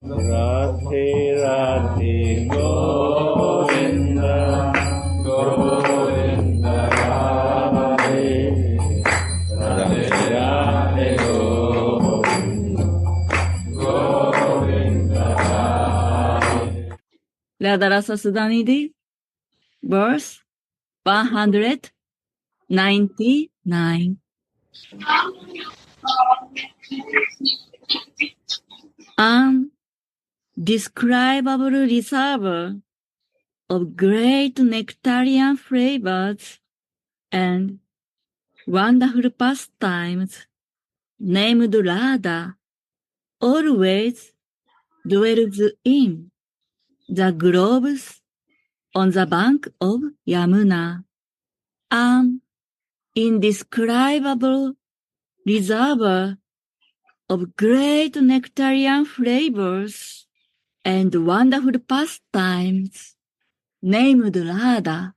Radhe Radhe Govinda Govinda Radhe Radhe Radhe Govinda Govinda Radhe. Radha Rasa Sudhanidhi, verse 199. Undescribable reserve of great nectarian flavors and wonderful pastimes, named Radha, always dwells in the groves on the bank of Yamuna. An indescribable reservoir of great nectarian flavors and wonderful pastimes, named Radha,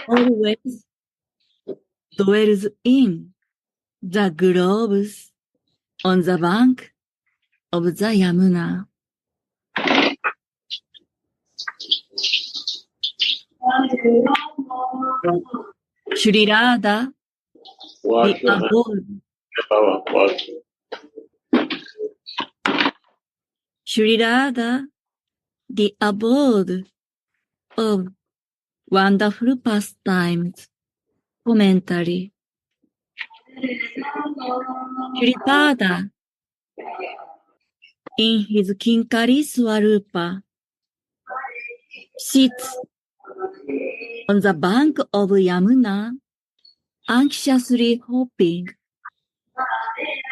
always dwells in the groves on the bank of the Yamuna. Shri Radha, the abode. Shri Radha, the abode of wonderful pastimes. Commentary. Shri Radha, in his Kinkari Swarupa, sits on the bank of Yamuna, anxiously hoping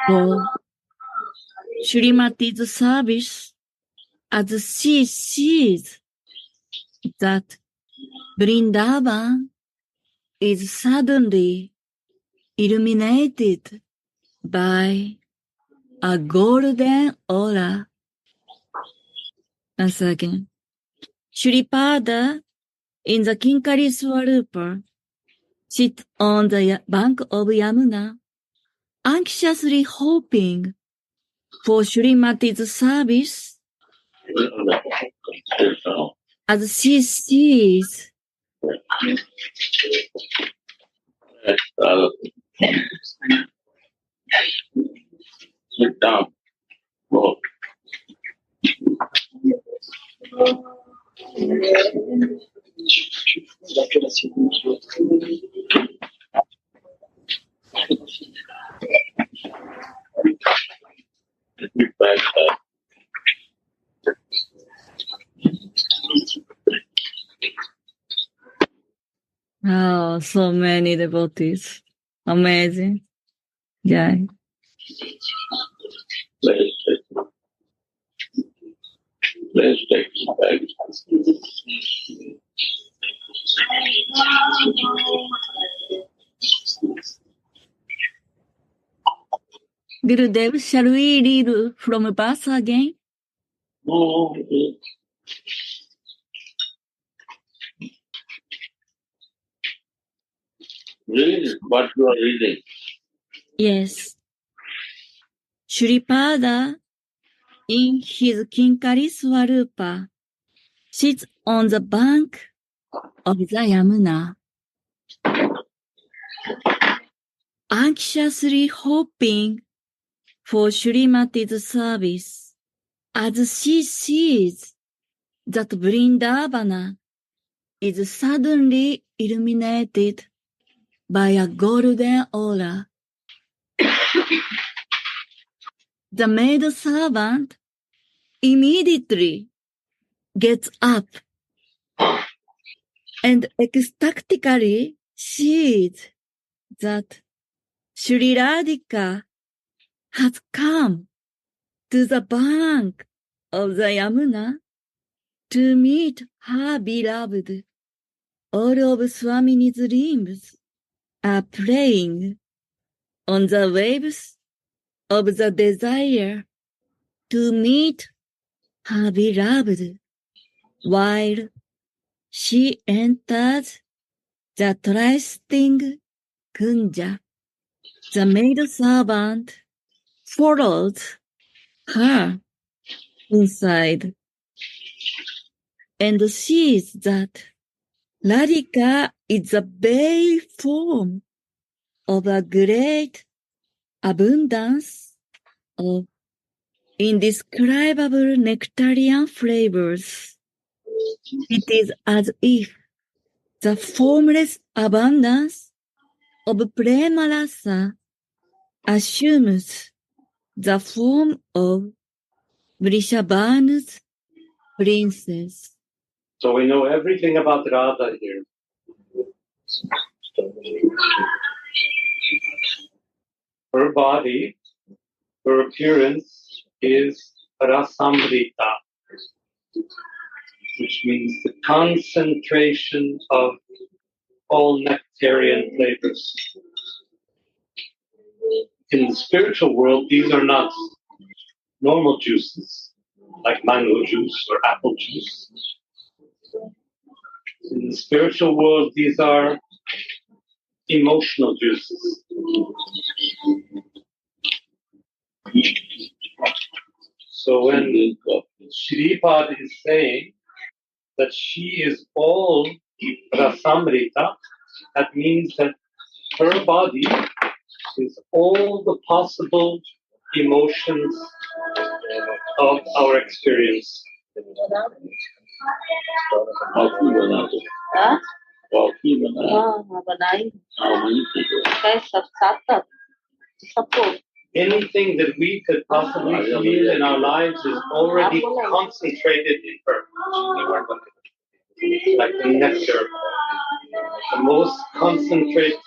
for Srimati's service, as she sees that Vrindavan is suddenly illuminated by a golden aura. Once again, Shripada in the Kinkari Swarupa sits on the bank of Yamuna, anxiously hoping for Srimati's service, as she sees sit down. Whoa. Oh, so many devotees. Amazing. Yeah. Let's take it back. Gurudev, shall we read from verse again? No. Read what you are reading. Yes. Shripada, in his Kinkari Swarupa, sits on the bank of the Yamuna, anxiously hoping for Srimati's service, as she sees that Vrindavana is suddenly illuminated by a golden aura. The maid servant immediately gets up and ecstatically sees that Sri Radhika has come to the bank of the Yamuna to meet her beloved. All of Swamini's limbs are playing on the waves of the desire to meet her beloved, while she enters the trysting kunja. The maid servant follows her inside, and sees that Radhika is the very form of a great abundance of indescribable nectarian flavors. It is as if the formless abundance of Prema Rasa assumes the form of Vrishabhanu's princess. So we know everything about Radha here. Her body, her appearance is Rasamrita, which means the concentration of all nectarian flavors. In the spiritual world, these are not normal juices, like mango juice or apple juice. In the spiritual world, these are emotional juices. So when Shripad is saying that she is all Rasamrita, that means that her body is all the possible emotions of our experience. Anything that we could possibly feel in our lives is already concentrated in her. Like the nectar, the most concentrated,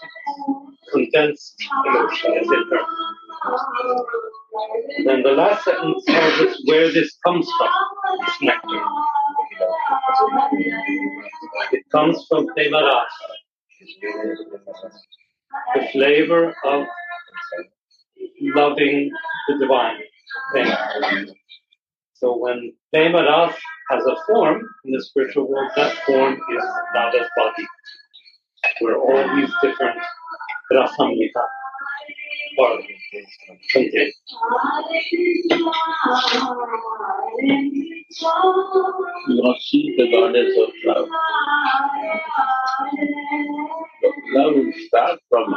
condensed emotion is in her. Then the last sentence tells us where this comes from, this nectar. It comes from Prema Rasa, the flavor of loving the divine. So when Prema Rasa has a form in the spiritual world, that form is Radha's body, where all these different Rasamrita are contained. She is the goddess of love. Love will start from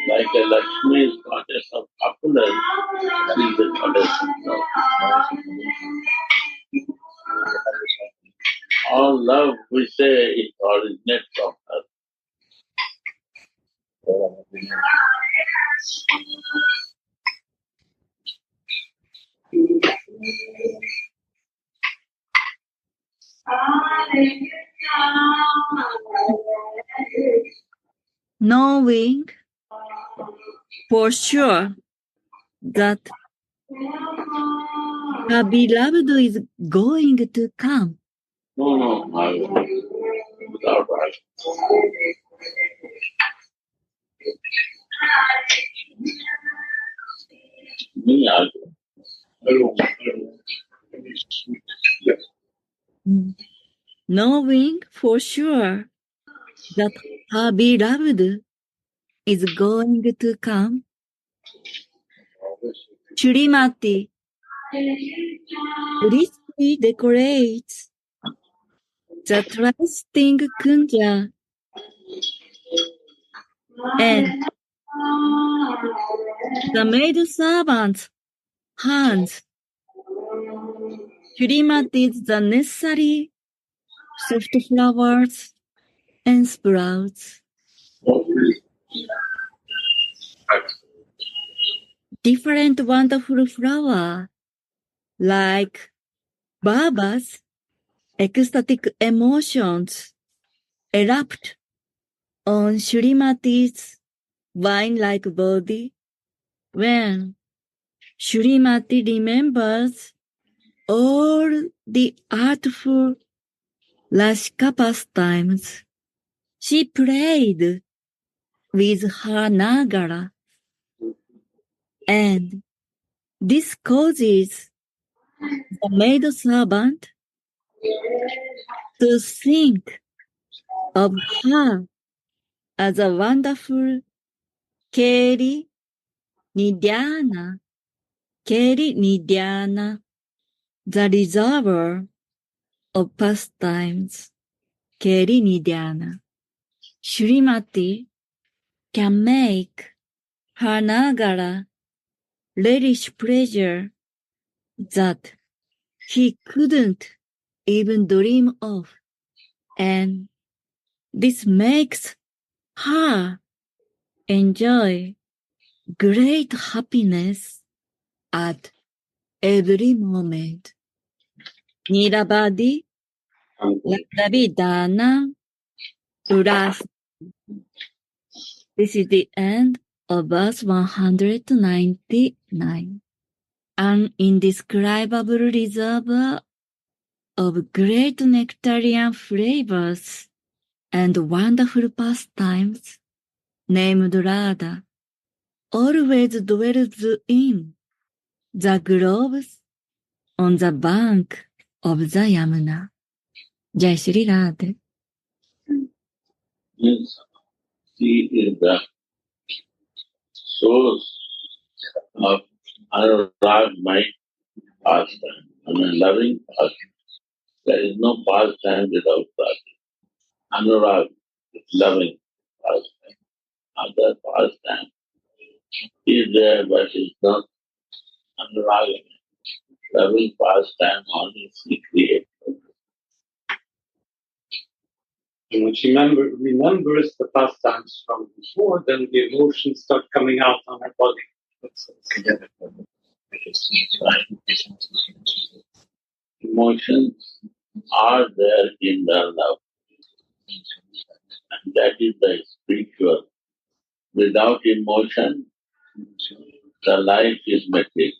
like a Lakshmi is goddess of opulence, she is the goddess of love. All love we say is originates from her. Knowing for sure that her beloved is going to come. No, without right. Me also. Knowing for sure that her beloved is going to come, Shrimati richly decorates the trusting Kunja and the maid servant's hands Shrimati's the necessary soft flowers and sprouts. Different wonderful flower like Baba's ecstatic emotions erupt on Shrimati's wine-like body when Shrimati remembers all the artful Rashika pastimes she played with her Nagara, and this causes the maid servant to think of her as a wonderful Keri Nidhyana Keri Nidhyana, the reservoir of pastimes. Keri Nidhyana. Srimati can make her Nagara relish pleasure that he couldn't even dream of, and this makes her enjoy great happiness at every moment. Niravadi Lavidana Uras. This is the end of verse 199. An indescribable reservoir of great nectarian flavors and wonderful pastimes, named Radha, always dwells in the groves on the bank of the Yamuna. Jai Shri Radha. Means she is the source of anuragmay pastime, loving pastime. There is no pastime without pastime. Anurag is loving pastime. Other pastime is there, but it's not anurag. Loving pastime only she creates. And when she remembers the pastimes from before, then the emotions start coming out on her body. Emotions are there in the love, and that is the spiritual. Without emotion, the life is material.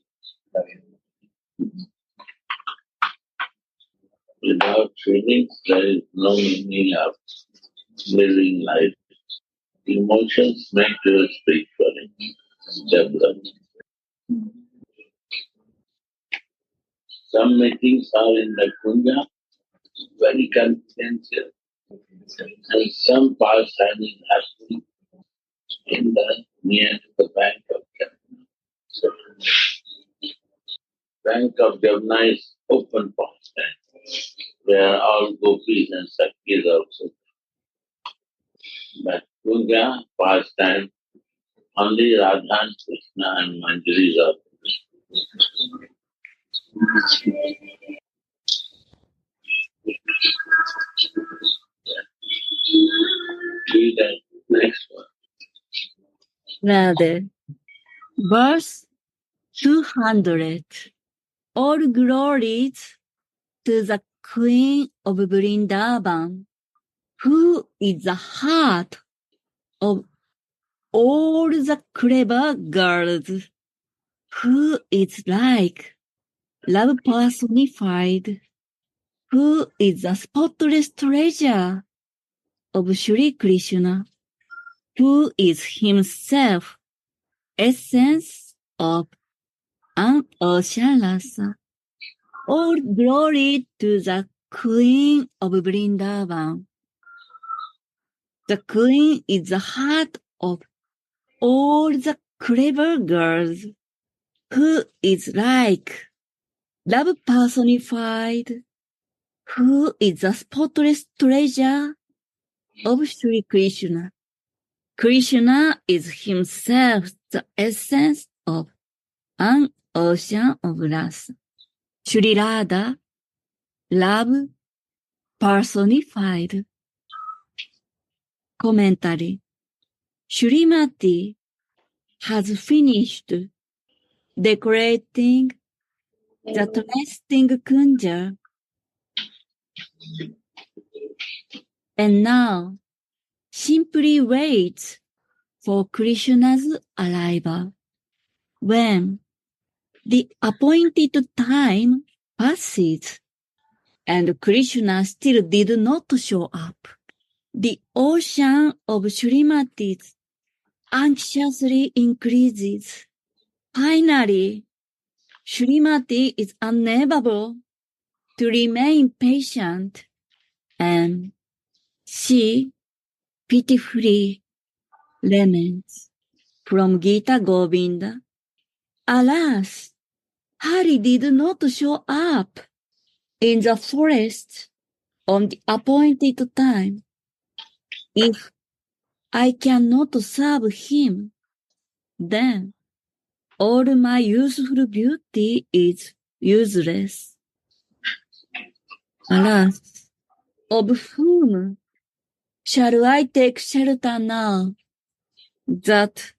Without feelings, there is no meaning of living life. Emotions make you spiritually developed. Some meetings are in the Kunja, very confidential, and some pastime is happening in the near to the bank of Jamuna. So, bank of Jamuna is open pastime, where all gopis and sakis also. But Kunja pastime, only Radha and Krishna and Manjaris are. Read the next one. Radha. Verse 200. All glories to the Queen of Vrindavan, who is the heart of all the clever girls, who is like love personified, who is the spotless treasure of Sri Krishna, who is himself essence of an ocean rasa. All glory to the Queen of Vrindavan. The Queen is the heart of all the clever girls, who is like love personified, who is the spotless treasure of Sri Krishna. Krishna is himself the essence of an ocean of Rasa. Sri Radha, love personified. Commentary. Srimati has finished decorating the nesting kunja, and now simply waits for Krishna's arrival. When the appointed time passes and Krishna still did not show up, the ocean of Srimati's anxiously increases. Finally, Srimati is unable to remain patient, and she pitifully laments from Gita Govinda, "Alas, Hari did not show up in the forest on the appointed time. If I cannot serve him, then all my youthful beauty is useless. Alas, of whom shall I take shelter now that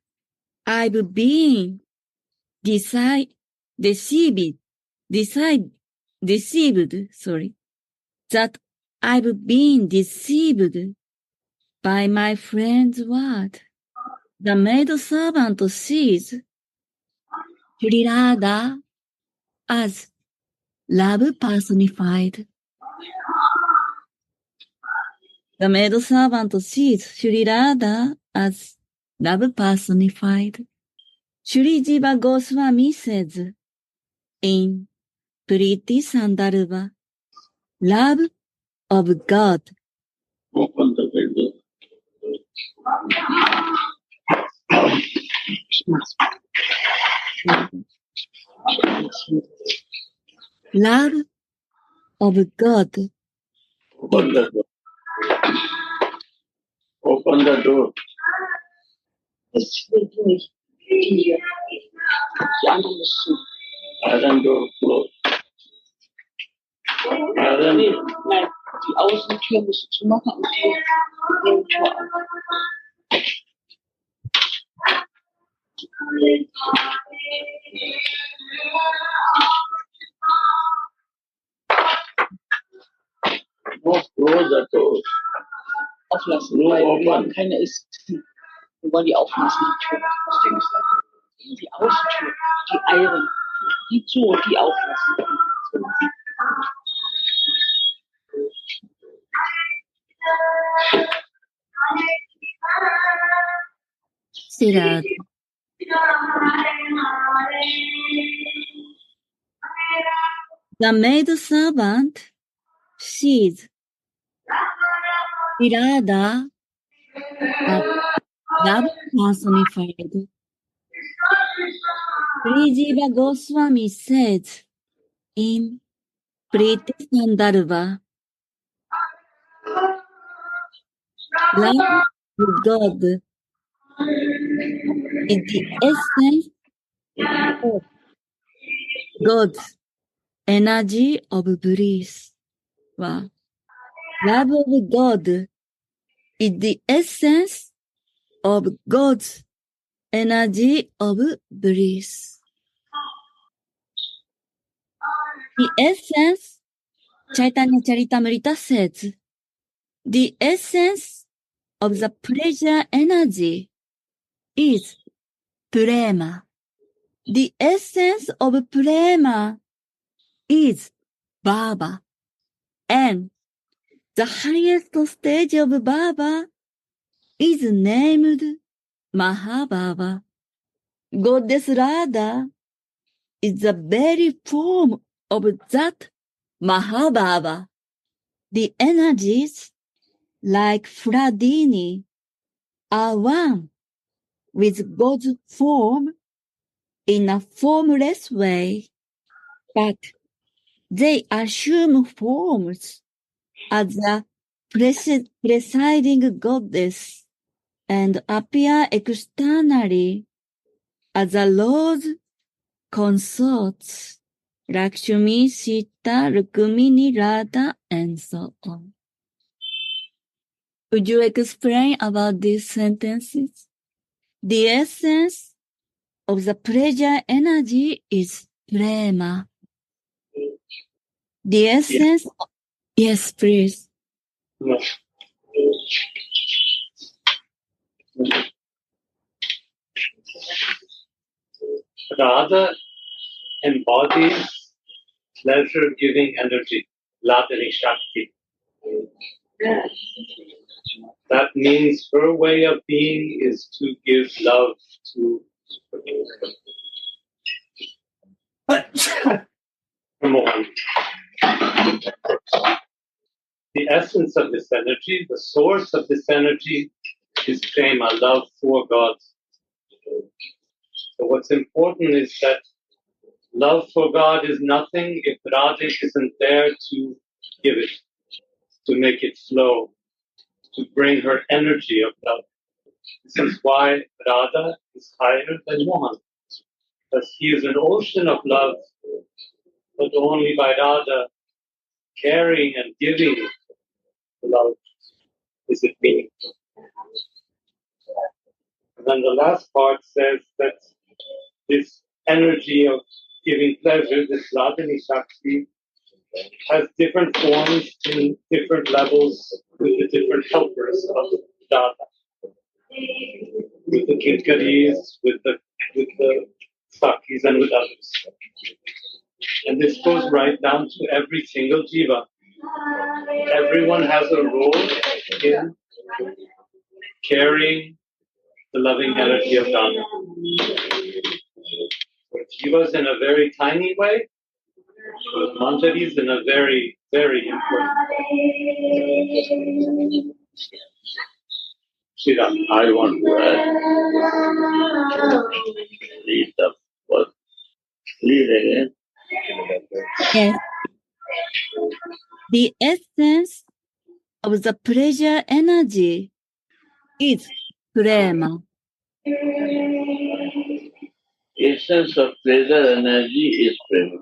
I've been deceived, that I've been deceived by my friend's word. The maidservant sees Sri Radha as love personified. The maidservant sees Sri Radha as love personified. Sri Jiva Goswami says in Priti Sandarbha, love of God. Open the window. Love of God. Open the door. Open the door. Die andere ist zu. Iron door closed. Iron Nee, nein, die Außentür musst du zumachen und die Innentür auf. no close the door. Auflassen, No weil wir open. haben keine ist. Wir wollen die auflassen, die Tür. Deswegen ist das die Außentür, die Iron, die zu und die auflassen. So. Sirad. The maidservant sees Radha as love personified. Sri Jiva Goswami says in Priti Sandarbha, love of God is the essence of God's energy of bliss. Wow. Love of God is the essence of God's energy of bliss. The essence, Chaitanya Charitamrita says, the essence of the pleasure energy is prema. The essence of prema is bhava. And the highest stage of bhava is named Mahabhava. Goddess Radha is the very form of that Mahabhava. The energies, like Fradini, are one with God's form in a formless way, but they assume forms as the presiding goddess and appear externally as the Lord's consorts, Lakshmi, Sita, Rukmini, Radha, and so on. Would you explain about these sentences? The essence of the pleasure energy is prema. The essence, yes, please. No. Radha embodies pleasure-giving energy, Ladini Shakti. That means her way of being is to give love to Mohan. The essence of this energy, the source of this energy, is prema, love for God. So what's important is that Love for God is nothing if Radha isn't there to give it, to make it flow, to bring her energy of love. This is why Radha is higher than Mohan, because he is an ocean of love, but only by Radha caring and giving love is it meaningful. And then the last part says that this energy of giving pleasure, this Radhani Shakti, has different forms in different levels with the different helpers of Radha. With the Kirkaris, with the Sakis and with others. And this goes right down to every single jiva. Everyone has a role in carrying the loving energy of Dhamma. For jivas in a very tiny way, for manjaris in a very, very important way. Shira. I want to read the first. Read again. Yes. The essence of the pleasure energy is prema. Essence of pleasure energy is prema.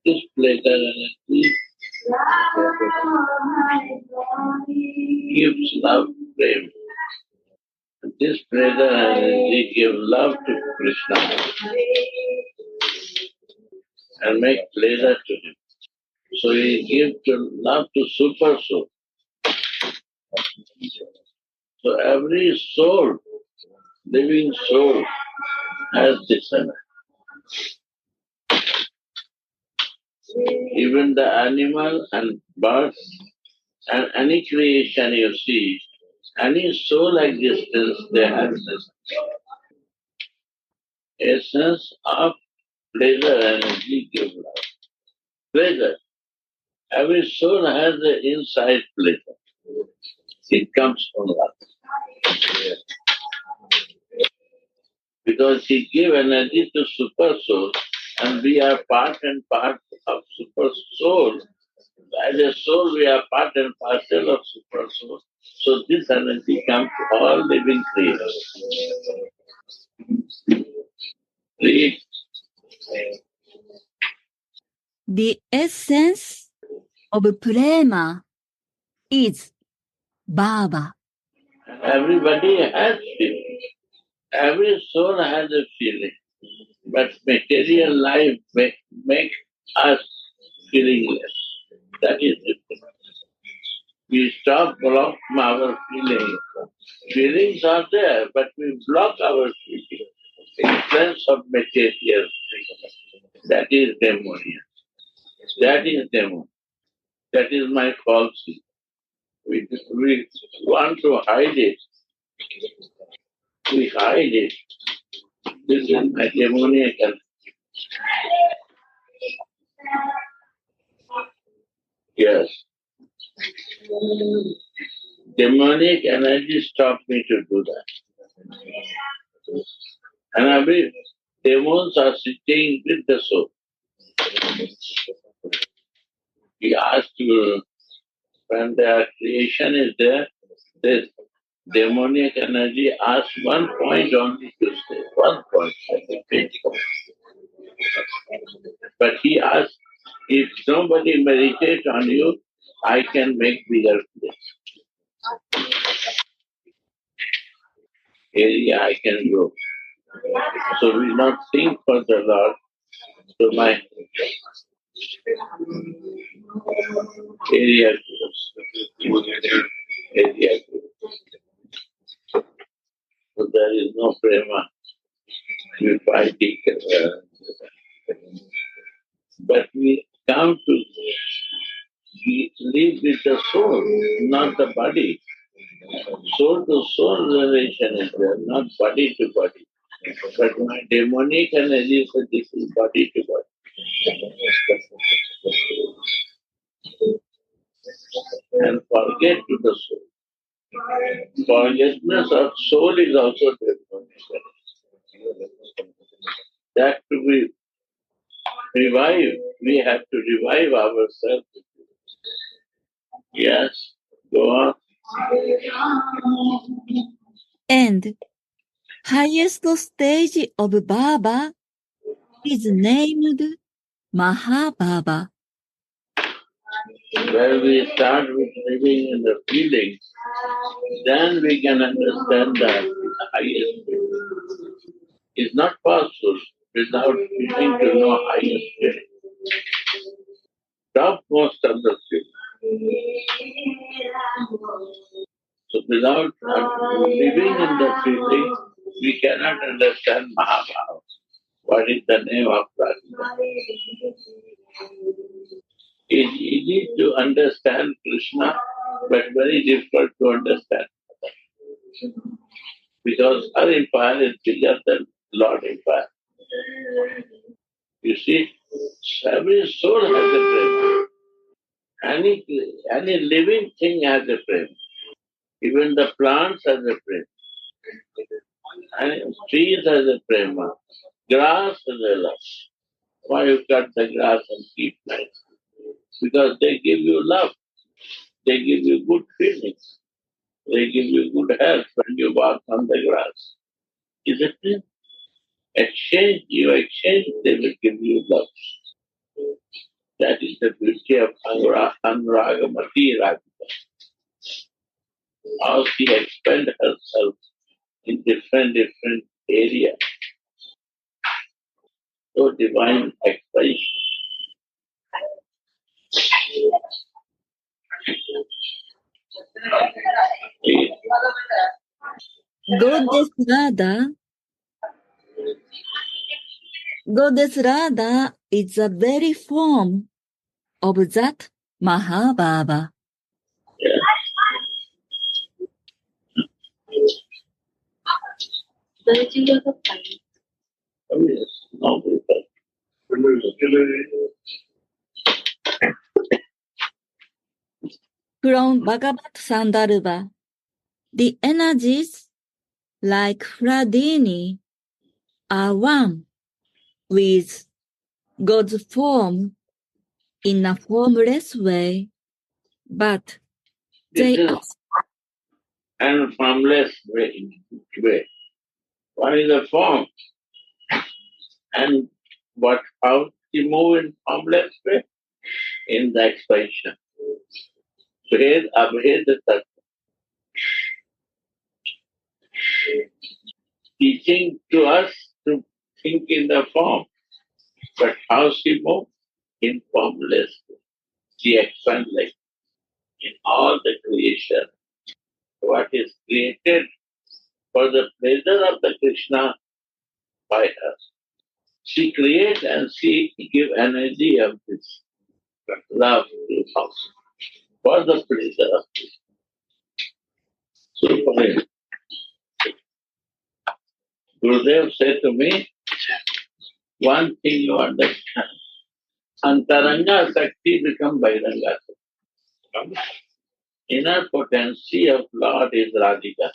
This pleasure energy gives love prema. This pleasure energy gives love to Krishna and make pleasure to him. So he gives love to super soul. So every soul, living soul, has this energy. Even the animal and birds and any creation you see, any soul existence, they have this essence of pleasure energy give love. Pleasure. Every soul has the inside pleasure. It comes from love. Because he gave energy to super soul and we are part and part of super soul. As a soul, we are part and parcel of super soul. So this energy comes to all living creatures. Read. The essence of prema is bhava. Everybody has feeling. Every soul has a feeling. But material life make us feelingless. That is different. We stop block our feelings. Feelings are there, but we block our feelings. Influence of material. That is demonia. That is demon. That is my falsehood. We want to hide it. We hide it. This is my demoniac. Yes. Demonic energy stopped me to do that. And every demons are sitting with the soul. We ask you, when their creation is there, this demonic energy asks one point only to stay. One point, I think. But he asks, if nobody meditates on you, I can make bigger place. Area I can go. So we not think for the Lord. So my area goes. Area goes. So there is no prema. We fight it. But we come to live with the soul, not the body. Soul to soul relation is there, not body to body. But my demonic energy says this is body to body. And forget to the soul. Forgetfulness of soul is also dreadful. That to be revived, we have to revive ourselves. Yes, go on. And highest stage of Baba is named Mahababa. When we start with living in the feelings, then we can understand that the highest feeling. It's not possible without feeling to know highest feeling. Topmost of the feeling. So without living in the feeling, we cannot understand Mahabharata. What is the name of Radha? It's easy to understand Krishna, but very difficult to understand Radha. Because her empire is bigger than Lord Empire. You see, every soul has a prema. Any living thing has a prema. Even the plants has a prema. And trees has a prema. Grass has a love. Why you cut the grass and keep nice? Because they give you love. They give you good feelings. They give you good health when you walk on the grass. Is it it? You exchange, they will give you love. That is the beauty of Anuragamati Radhika. How she expends herself in different areas. So divine expression. Goddess Radha is the very form of that Mahababa. Yeah. Oh, yes. No, From Bhagavad Sandarbha, the energies like Hladini are one with God's form in a formless way, but they are and formless way. What is the form? And how to move in formless way? In the expansion. Bhed abhed tattva. Teaching to us to think in the form. But how she moves? In formless way. She expands like in all the creation. What is created for the pleasure of the Krishna by her. She creates and she gives energy of this love to us for the pleasure of Krishna. So Gurudev said to me, one thing you understand, Antaranga Sakti become Bairanga Sakti. Inner potency of Lord is Radhika.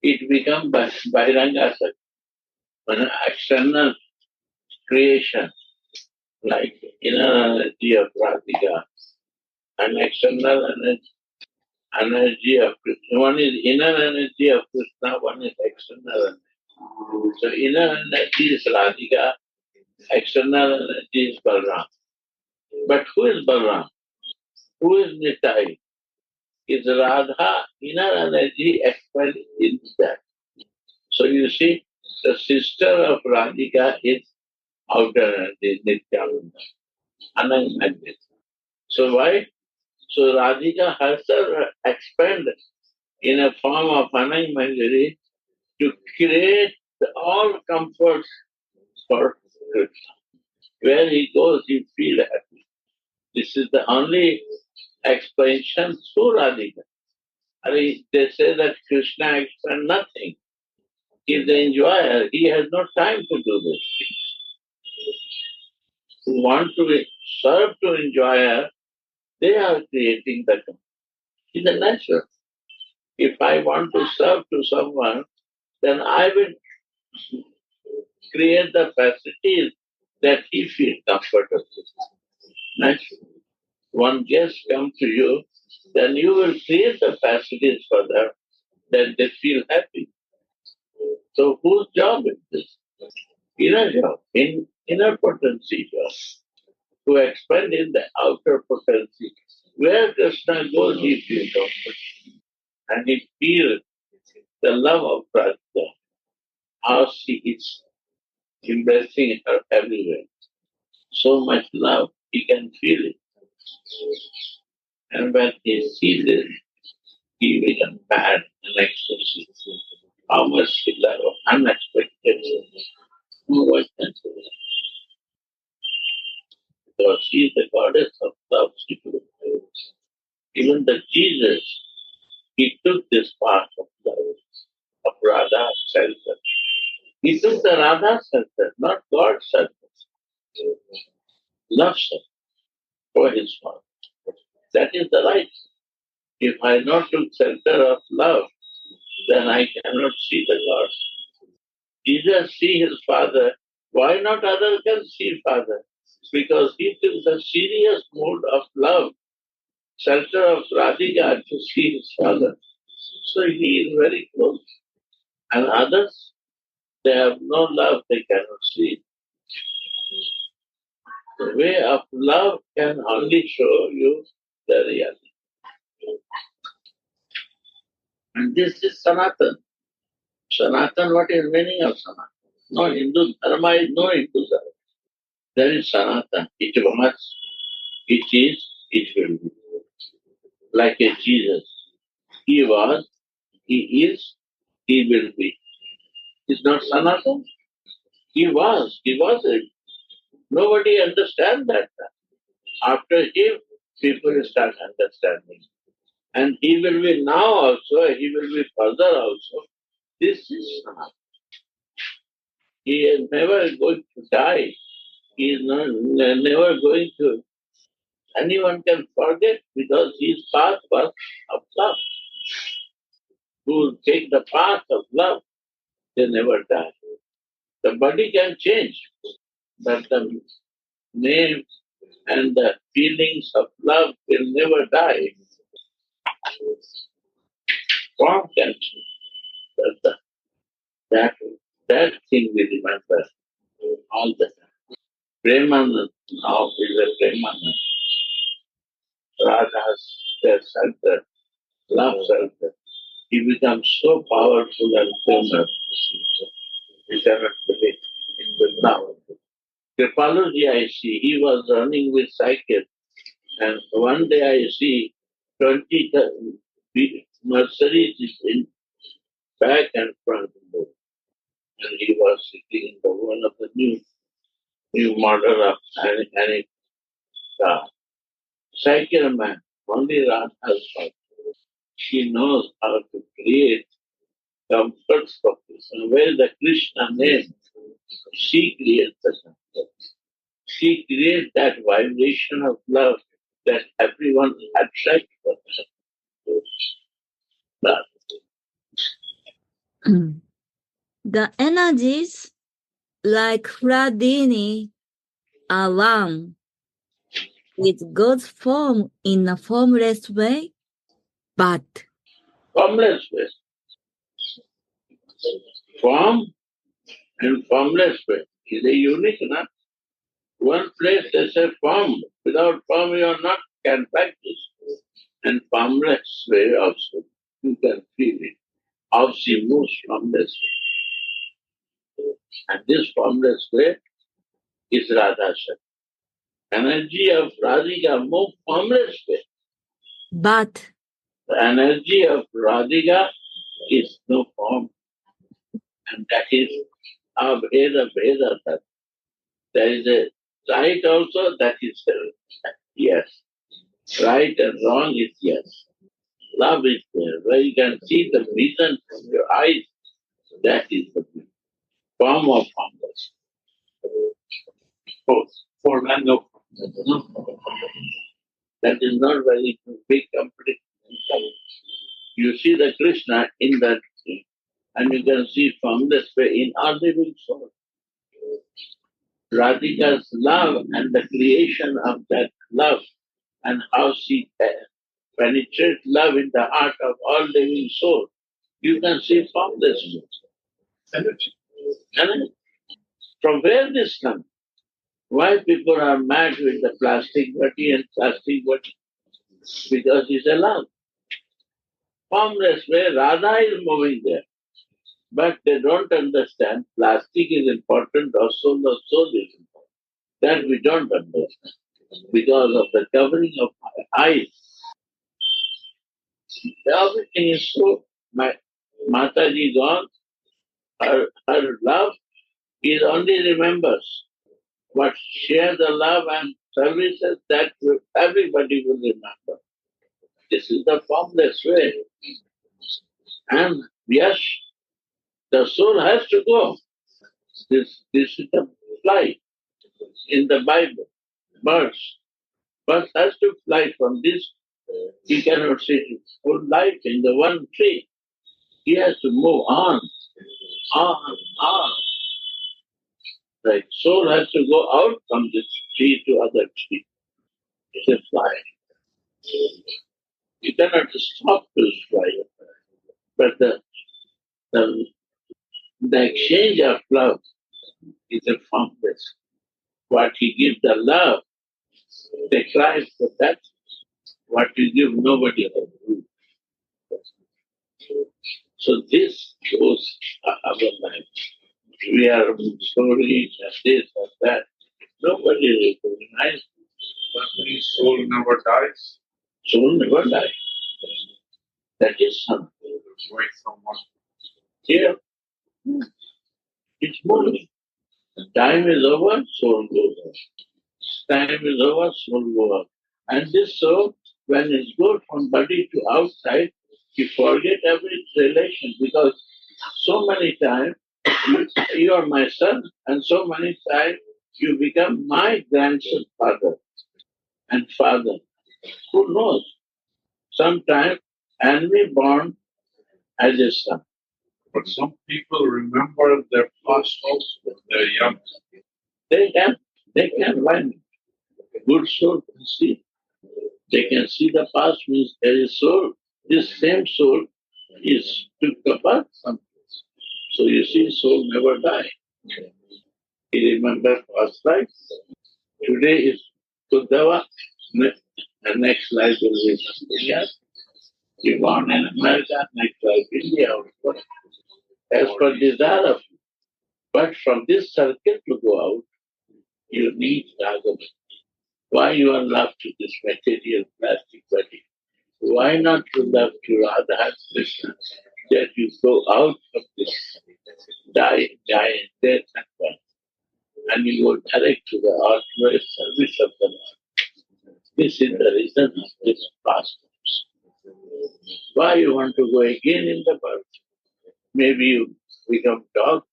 It becomes Bairanga Sakti. When external creation, like inner energy of Radhika and external energy of Krishna. One is inner energy of Krishna, one is external energy. So inner energy is Radhika, external energy is Balram. But who is Balram? Who is Nitai? Is Radha inner energy expelled in that? So you see, the sister of Radhika is outer energy, Nityananda, Anang. So why? So Radhika herself expand in a form of Anang Manjari to create all comforts for Krishna. Where he goes, he feels happy. This is the only expansion through Radhika. They say that Krishna expands nothing. He is the enjoyer. He has no time to do this. Who want to serve to enjoyer, they are creating the. He's a natural. If I want to serve to someone, then I will create the facilities that he feels comfortable. Naturally, one guest comes to you, then you will create the facilities for them that they feel happy. So whose job is this? Inner job, inner potency job, to expand in the outer potency. Where Krishna goes, he feels comfort. And he feels the love of Radha, how she is embracing her everywhere. So much love, he can feel it. And when he sees it, he becomes mad and ecstasy. How much he loves, unexpected. No one can say that. Because she is the goddess of love. Even the Jesus, he took this path of love, of Radha shelter. He took the Radha shelter, not God's shelter. Love shelter for his father. That is the right. If I not took shelter of love, then I cannot see the God. Jesus see his father. Why not others can see father? Because he took the serious mode of love, shelter of Radhika to see his father. So he is very close. And others, they have no love, they cannot see. The way of love can only show you the reality. And this is Sanatan. Sanatan, what is meaning of Sanatan? No Hindu Dharma is no Hindu Dharma. There is Sanatan. It was, it is, it will be. Like a Jesus. He was, he is, he will be. Is not Sanatan? He was it. Nobody understands that. After him, people start understanding. And he will be now also, he will be further also. This is Sanatan. He is never going to die. He is never going to. Anyone can forget because his path was of love. Who take the path of love, they never die. The body can change, but the name and the feelings of love will never die. Form can change, but that thing we remember all the time. Premanand now is a Premanand. Radha's their center, love center. He becomes so powerful and famous. We cannot believe in Vrindavan. Kripaluji I see, he was running with cycle, and one day I see 20 Mercedes in back and front, and he was sitting in the one of the new model of any car. Cycle man, only Radha's wife. She knows how to create comforts for Krishna. Where the Krishna name, she creates the comfort. She creates that vibration of love that everyone attracts for her. The energies like Hladini are one with God's form in a formless way, but Formless way. Form and formless way is a unique, not one place they say form. Without form you are not can practice. And formless way also. You can feel it. How she moves formless way. And this formless way is Radha Shakti. Energy of Radhika moves formless way. but The energy of Radhika is no form. And that is Abheda Veda Tat. There is a right also, that is yes. Right and wrong is yes. Love is there, where you can see the reason from your eyes. That is the form of formless. For man, no. That is not very big competition. You see the Krishna in that tree, and you can see formless way in our living soul. Radhika's love and the creation of that love and how she penetrates love in the heart of all living soul. You can see formless energy. Energy. From where this comes? Why people are mad with the plastic body and plastic body? Because it's a love. Formless way, Radha is moving there. But they don't understand plastic is important, also the soul is important. That we don't understand because of the covering of our eyes. Everything is so. My Mataji gone, her love is only remembers. But share the love and services that everybody will remember. This is the formless way. And yes, the soul has to go. This is the fly in the Bible. Birds. Birds has to fly from this. He cannot sit his whole life in the one tree. He has to move on. Right. Soul has to go out from this tree to other tree. It's a fly. You cannot stop this fly. But the exchange of love is a formless. What he gives the love, they cry for that. What you give, nobody can do. So this shows our life. We are stories and this and that. Nobody recognizes. That means soul never dies. Soul never dies. That is something. Wait someone. Here, it's moving. Time is over, soul goes up. Time is over, soul goes up. And this soul, when it goes from body to outside, you forget every relation because so many times you are my son, and so many times you become my grandson father and father. Who knows? Sometimes enemy born as a son. But some people remember their past also when they're young. They can learn. Good soul can see. They can see the past means there is soul. This same soul is took the birth someplace. So you see, soul never die. He remembers past life. Today is Uddhava, the next life will be something else. You born in America, next life India, as per desire of you. But from this circuit to go out, you need Radha. Why you are love to this material plastic body? Why not to love to Radha Krishna? That you go out of this die, death and birth. And you go direct to the ultimate service of the Lord. This is the reason of this past. Why you want to go again in the birth? Maybe you become dog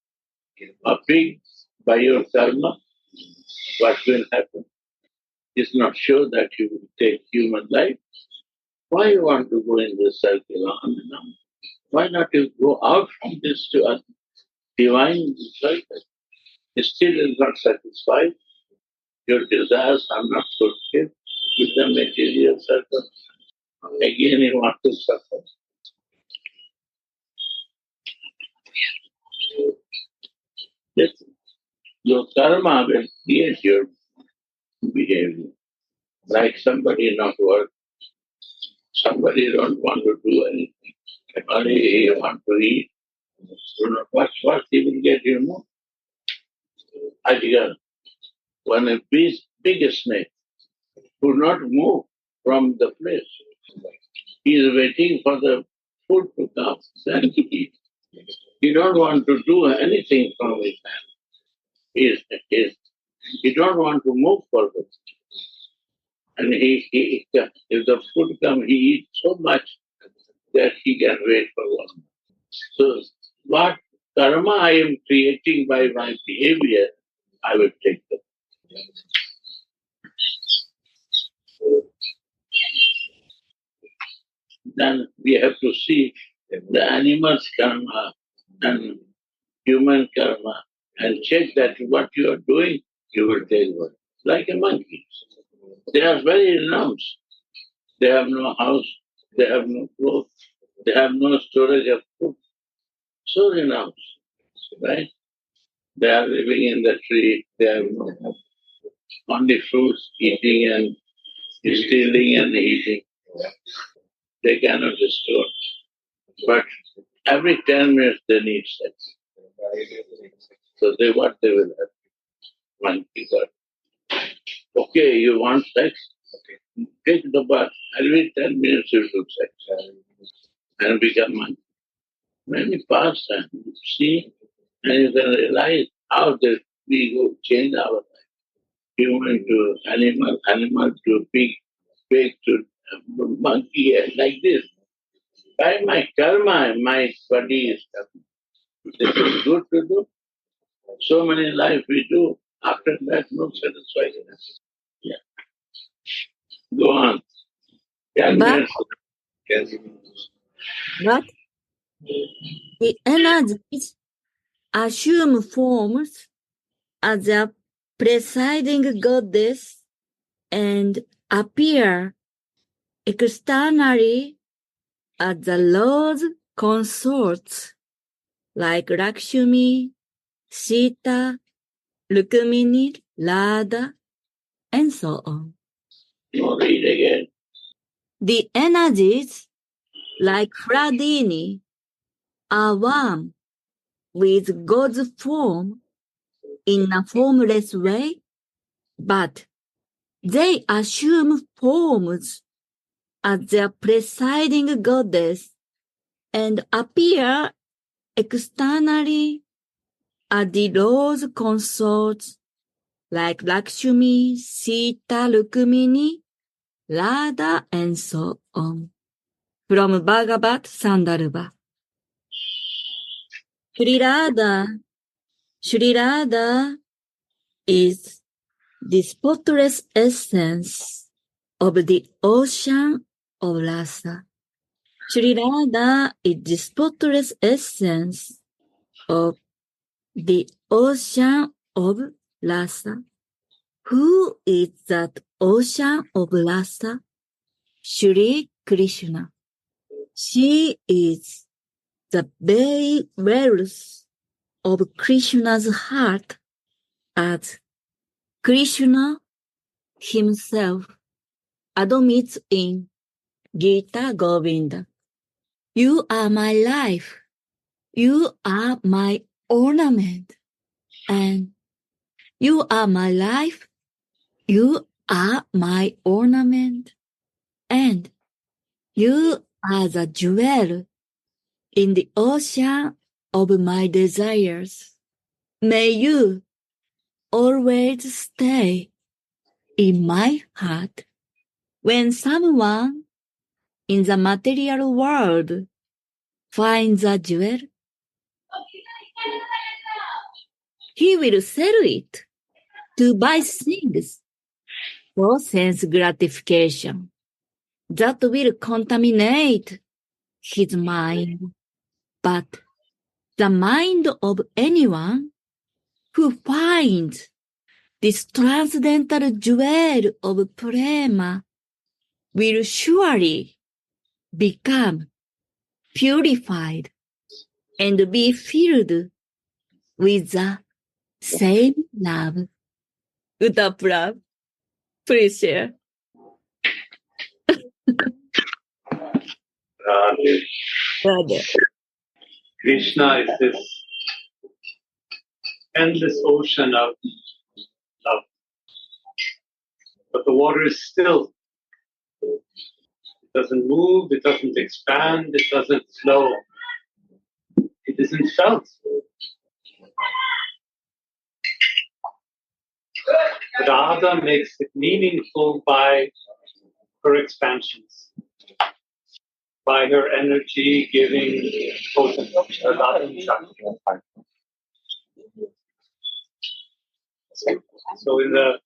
or pig by your karma. What will happen? It's not sure that you will take human life. Why you want to go in this circle on and on? Why not you go out from this to a divine circle? It still is not satisfied. Your desires are not fulfilled with the material circle. Again you want to suffer. Yes. Your karma will create your behavior. Like somebody not work, somebody don't want to do anything. Somebody he want to eat. You know, what he will get, you know? Ajgar, one of these biggest snake could not move from the place. He is waiting for the food to come, then he eats. He don't want to do anything from his hand. He don't want to move forward. And if the food comes, he eats so much that he can wait for one. So what karma I am creating by my behavior, I will take them. Then we have to see the animal's karma and human karma and check that what you are doing, you will take one. Like a monkey. They are very renounced. They have no house, they have no clothes, they have no storage of food. So renounced, right? They are living in the tree, they have no only fruits, eating and stealing and eating. They cannot restore. But every 10 minutes they need sex. So what they will have? Monkey God. Okay, you want sex? Take the bath. Every 10 minutes you do sex. And become monkey. Many pastimes, you see, and you can realize how we go change our life. Human to animal, animal to pig, pig to monkey, like this. By my karma, my body is karma. This is good to do. So many life we do. After that, no satisfaction. Yeah. Go on. 10 But, minutes. but the energies assume forms as a presiding goddess and appear externally as the Lord's consorts like Lakshmi, Sita, Rukmini, Radha, and so on. No, read again. The energies, like Hladini, are one with God's form in a formless way, but they assume forms as their presiding goddess and appear externally as the Lord's consorts like Lakshmi, Sita, Rukmini, Radha, and so on. From Bhagavad Sandarbha. Sri Radha is the spotless essence of the ocean of Rasa. Sri Radha is the spotless essence of the ocean of Rasa. Who is that ocean of Rasa? Shri Krishna. She is the very wells of Krishna's heart as Krishna himself admits in Gita Govinda. You are my life. You are my ornament. And you are my life. You are my ornament. And you are the jewel in the ocean of my desires. May you always stay in my heart. When someone in the material world finds a jewel, he will sell it to buy things for sense gratification that will contaminate his mind. But the mind of anyone who finds this transcendental jewel of prema will surely become purified and be filled with the same love. Uttaprab, please share. Radha. Krishna is this endless ocean of love. But the water is still. It doesn't move, it doesn't expand, it doesn't flow. It isn't felt. Radha makes it meaningful by her expansions, by her energy giving potent So in the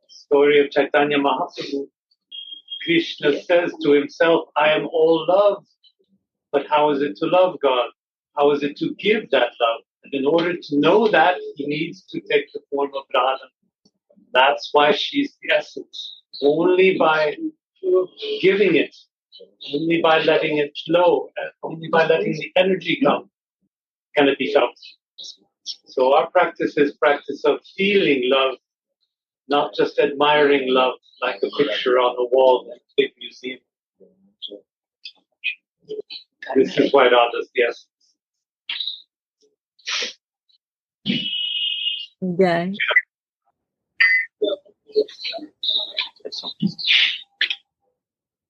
story of Chaitanya Mahaprabhu, Krishna says to himself, I am all love. But how is it to love God? How is it to give that love? And in order to know that, he needs to take the form of Radha. That's why she's the essence. Only by giving it, only by letting it flow, only by letting the energy come, can it be felt. So our practice is practice of feeling love, not just admiring love like a picture on the wall in a big museum. This is why Radha's the essence. Okay.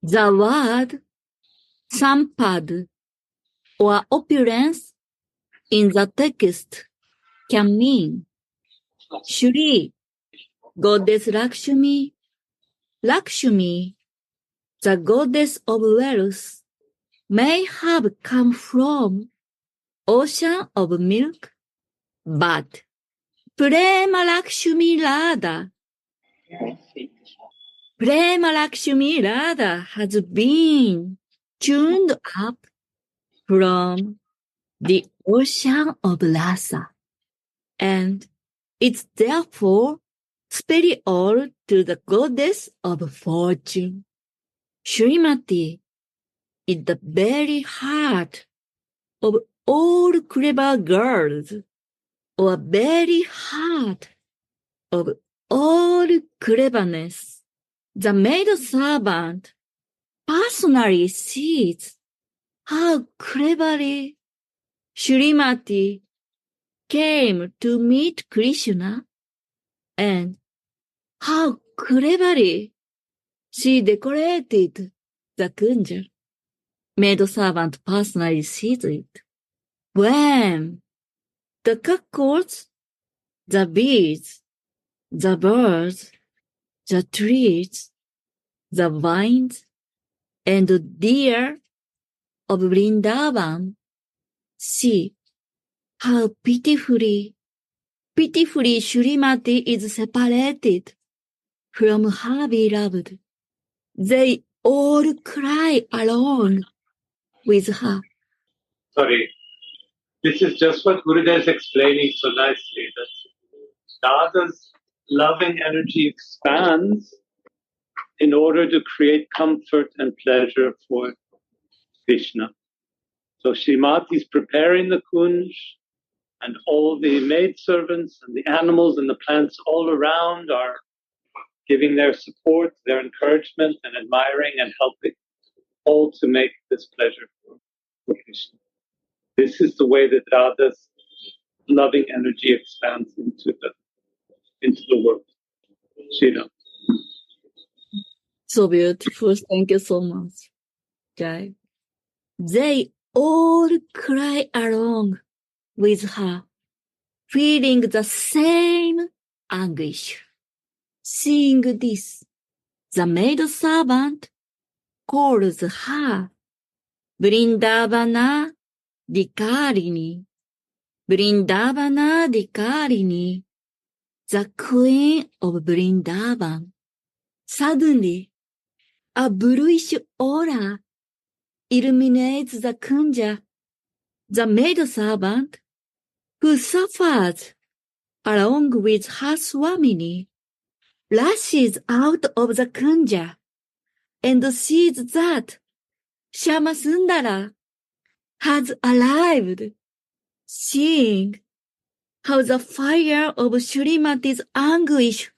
The word sampad or opulence in the text can mean Shri, goddess Lakshmi, Lakshmi, the goddess of wealth, may have come from ocean of milk, but Prema Lakshmi Radha, Prema Lakshmi Radha has been tuned up from the ocean of Rasa, and it's therefore superior to the goddess of fortune. Srimati is the very heart of all clever girls, or very heart of all cleverness. The maid servant personally sees how cleverly Srimati came to meet Krishna and how cleverly she decorated the kunja. Maid servant personally sees it. When the cockles, the bees, the birds, the trees, the vines, and the deer of Vrindavan see how pitifully Srimati is separated from her beloved. They all cry along with her. Sorry, this is just what Gurudev is explaining so nicely, that Radha's loving energy expands in order to create comfort and pleasure for Krishna. So Srimati is preparing the kunj, and all the maidservants and the animals and the plants all around are giving their support, their encouragement, and admiring and helping, all to make this pleasure for Krishna. This is the way that Radha's loving energy expands into the world. Shira. So beautiful. Thank you so much. Okay. They all cry along with her, feeling the same anguish. Seeing this, the maid servant calls her Vrindavana Dikarini, Vrindavana Dikarini, the queen of Vrindavan. Suddenly, a bluish aura illuminates the kunja. The maid servant, who suffers along with her Swamini, rushes out of the kunja and sees that Shyamasundara has arrived. Seeing how the fire of Srimati's anguish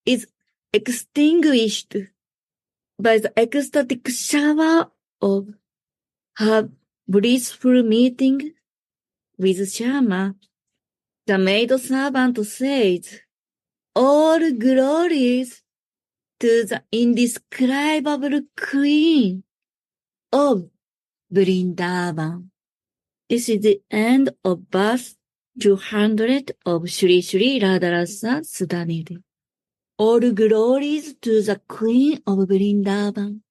is extinguished by the ecstatic shower of her blissful meeting with Shyama, the maid servant says, all glories to the indescribable queen of Vrindavan. This is the end of verse 200 of Shri Shri Radha Rasa Sudhanidhi. All glories to the queen of Vrindavan,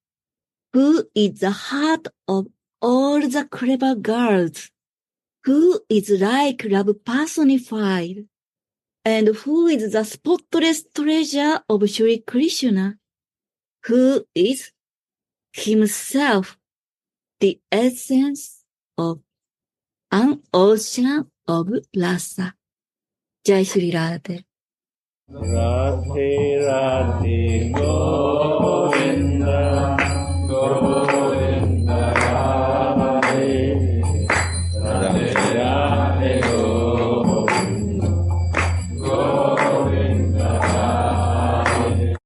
who is the heart of all the clever girls, who is like love personified, and who is the spotless treasure of Shri Krishna, who is himself the essence of an ocean of Rasa. Jai Shri Radha. Radhe Radhe Go